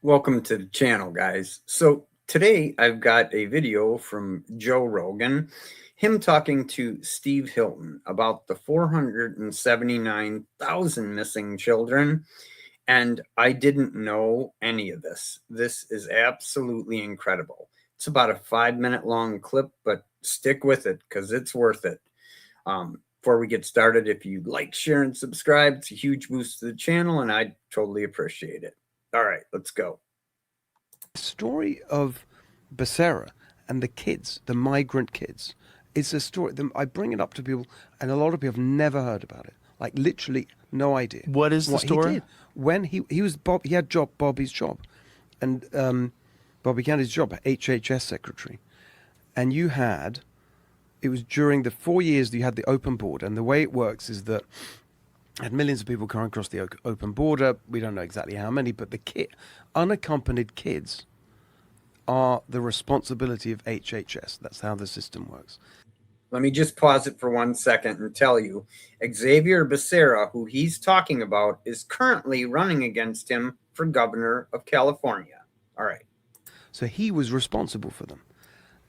Welcome to the channel, guys. So today I've got a video from Joe Rogan, him talking to Steve Hilton about the 479,000 missing children. And I didn't know any of this. This is absolutely incredible. It's about a 5-minute long clip, but stick with it because it's worth it. Before we get started, if you like, share, and subscribe, it's a huge boost to the channel, and I'd totally appreciate it. All right, let's go. Story of Becerra and the kids, the migrant kids, is a story. I bring it up to people, and a lot of people have never heard about it. Like literally, no idea. What is the story? He did when he was Bob. He had Bobby's job, and Bobby Kennedy's job, HHS secretary, and it was during the 4 years that you had the open border, and the way it works is that had millions of people coming across the open border. We don't know exactly how many, but the unaccompanied kids are the responsibility of HHS. That's how the system works. Let me just pause it for 1 second and tell you, Xavier Becerra, who he's talking about, is currently running against him for governor of California. All right. So he was responsible for them.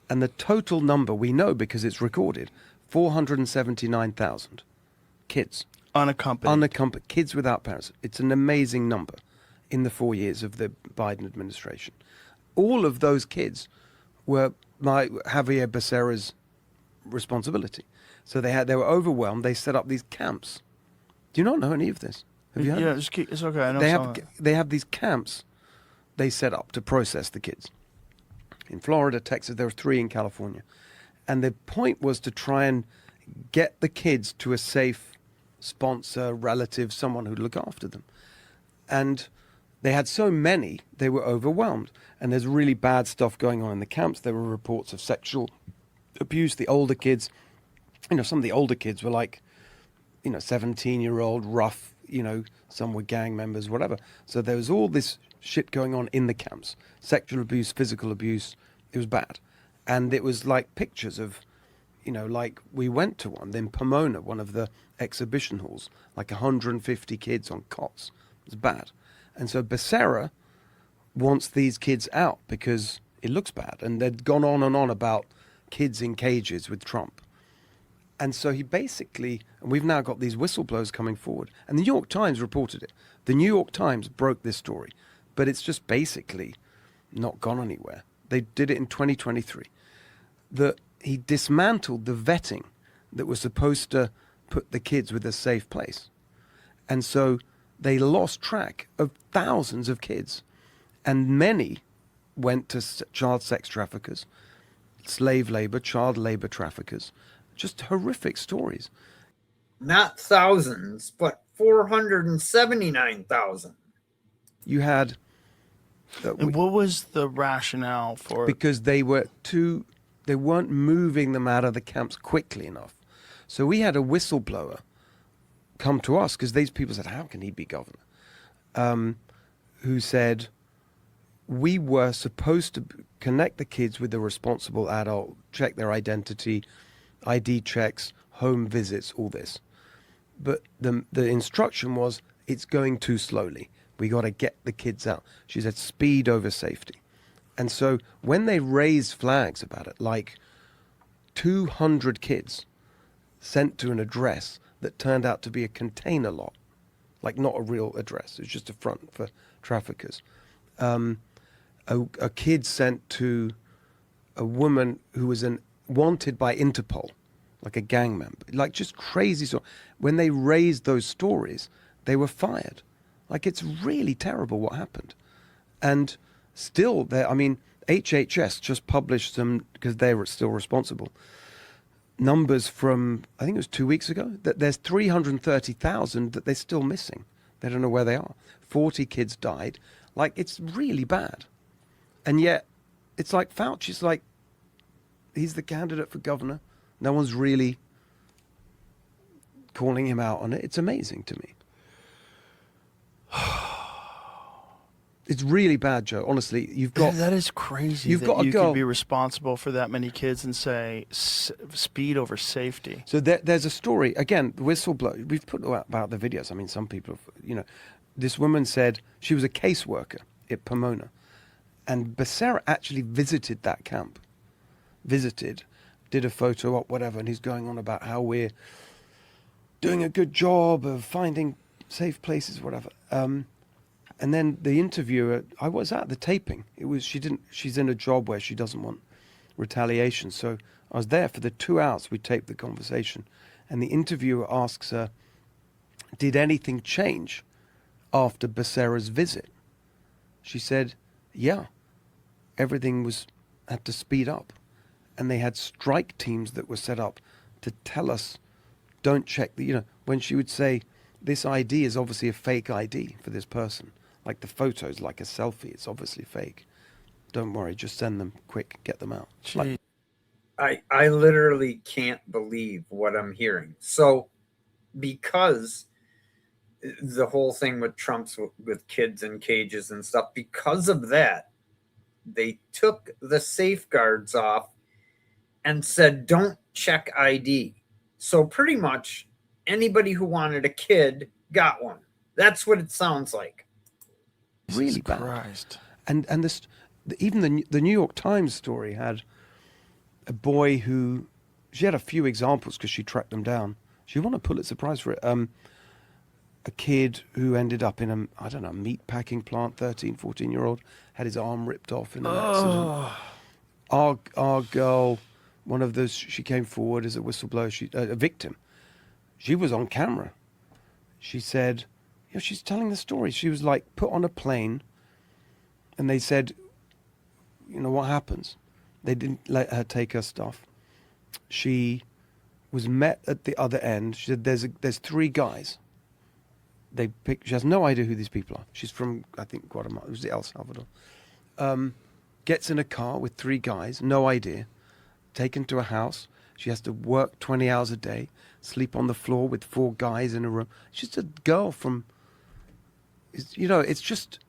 And the total number we know because it's recorded, 479,000 kids. Unaccompanied. Kids without parents. It's an amazing number in the 4 years of the Biden administration. All of those kids were Javier Becerra's responsibility. So they were overwhelmed. They set up these camps. Do you not know any of this? Have you heard? Yeah, it's okay. I know they have these camps they set up to process the kids. In Florida, Texas, there were 3 in California. And the point was to try and get the kids to a safe sponsor, relative, someone who'd look after them. And they had so many, they were overwhelmed. And there's really bad stuff going on in the camps. There were reports of sexual abuse. The older kids, some of the older kids were like, 17-year-old, rough, some were gang members, whatever. So there was all this shit going on in the camps. Sexual abuse, physical abuse. It was bad. And it was like pictures of, like we went to one in Pomona, one of the exhibition halls, like 150 kids on cots. It was bad. And so Becerra wants these kids out because it looks bad. And they'd gone on and on about kids in cages with Trump. And so he basically, and we've now got these whistleblowers coming forward. And the New York Times reported it. The New York Times broke this story. But it's just basically not gone anywhere. They did it in 2023. He dismantled the vetting that was supposed to put the kids with a safe place. And so they lost track of thousands of kids. And many went to child sex traffickers, slave labor, child labor traffickers. Just horrific stories. Not thousands, but 479,000. You had... and what was the rationale for it? Because they weren't moving them out of the camps quickly enough. So we had a whistleblower come to us because these people said, how can he be governor? Who said, we were supposed to connect the kids with the responsible adult, check their identity, ID checks, home visits, all this. But the instruction was, it's going too slowly. We got to get the kids out. She said speed over safety. And so when they raised flags about it, like 200 kids sent to an address that turned out to be a container lot, like not a real address. It was just a front for traffickers. A kid sent to a woman who was wanted by Interpol, like a gang member, like just crazy. So when they raised those stories, they were fired. Like, it's really terrible what happened. And still, HHS just published some, because they were still responsible, numbers from, I think it was 2 weeks ago, that there's 330,000 that they're still missing. They don't know where they are. 40 kids died. Like, it's really bad. And yet, it's like Fauci's like, he's the candidate for governor. No one's really calling him out on it. It's amazing to me. It's really bad, Joe. Honestly, that is crazy. You've got a girl. Could be responsible for that many kids and say speed over safety. So there's a story again. The whistleblower. We've put out about the videos. I mean, some people, this woman said she was a caseworker at Pomona. And Becerra actually visited that camp. Did a photo op, whatever, and he's going on about how we're doing a good job of finding safe places, whatever. And then the interviewer, I was at the taping. She's in a job where she doesn't want retaliation. So I was there for the 2 hours we taped the conversation. And the interviewer asks her, did anything change after Becerra's visit? She said, yeah, everything had to speed up. And they had strike teams that were set up to tell us, don't check when she would say, this ID is obviously a fake ID for this person. Like the photo's like a selfie, it's obviously fake. Don't worry, just send them quick, get them out. Like, I literally can't believe what I'm hearing. So because the whole thing with Trump's with kids in cages and stuff, because of that, they took the safeguards off and said, don't check ID. So pretty much anybody who wanted a kid got one. That's what it sounds like. really bad. Christ. And this, even the New York Times story had a boy who, she had a few examples because she tracked them down. She won a Pulitzer Prize for it. A kid who ended up in a meat packing plant, 13, 14-year-old, had his arm ripped off in an accident. Our girl, one of those, she came forward as a whistleblower, a victim. She was on camera. She said, she's telling the story. She was like put on a plane and they said, what happens? They didn't let her take her stuff. She was met at the other end. She said, there's 3 guys. She has no idea who these people are. She's from, I think, Guatemala. It was El Salvador. Gets in a car with 3 guys, no idea. Taken to a house. She has to work 20 hours a day, sleep on the floor with 4 guys in a room. She's just a girl from, it's just,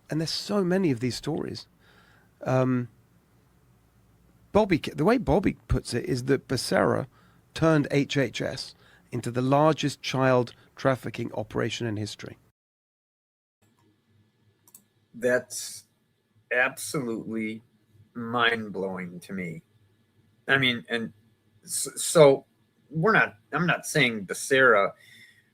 and there's so many of these stories. The way Bobby puts it is that Becerra turned HHS into the largest child trafficking operation in history. That's absolutely mind-blowing to me. I mean, and so I'm not saying Becerra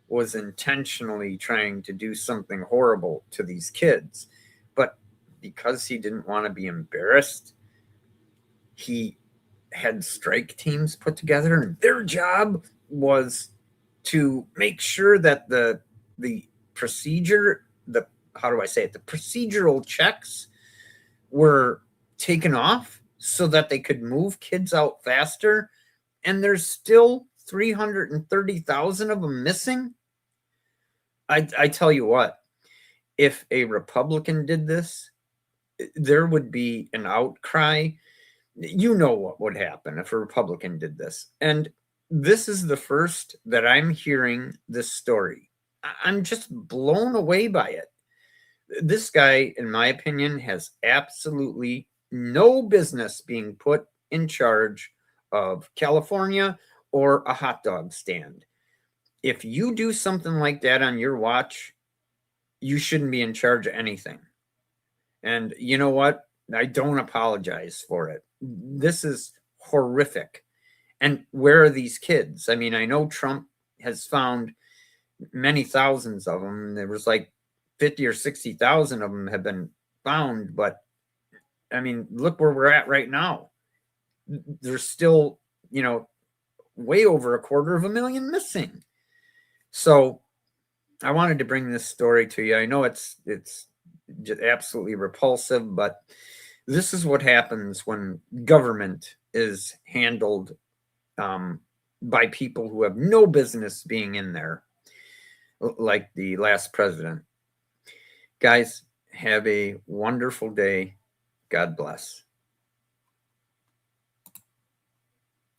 was intentionally trying to do something horrible to these kids, but because he didn't want to be embarrassed, he had strike teams put together, and their job was to make sure that the procedure, the procedural checks were taken off so that they could move kids out faster. And there's still 330,000 of them missing. I tell you what, if a Republican did this, there would be an outcry. You know what would happen if a Republican did this. And this is the first that I'm hearing this story. I'm just blown away by it. This guy, in my opinion, has absolutely no business being put in charge of California or a hot dog stand. If you do something like that on your watch, you shouldn't be in charge of anything. And you know what? I don't apologize for it. This is horrific. And where are these kids? I mean, I know Trump has found many thousands of them. There was like 50 or 60,000 of them have been found. But I mean, look where we're at right now. There's still, way over 250,000 missing. So I wanted to bring this story to you. I know it's just absolutely repulsive, but this is what happens when government is handled by people who have no business being in there, like the last president. Guys, have a wonderful day. God bless.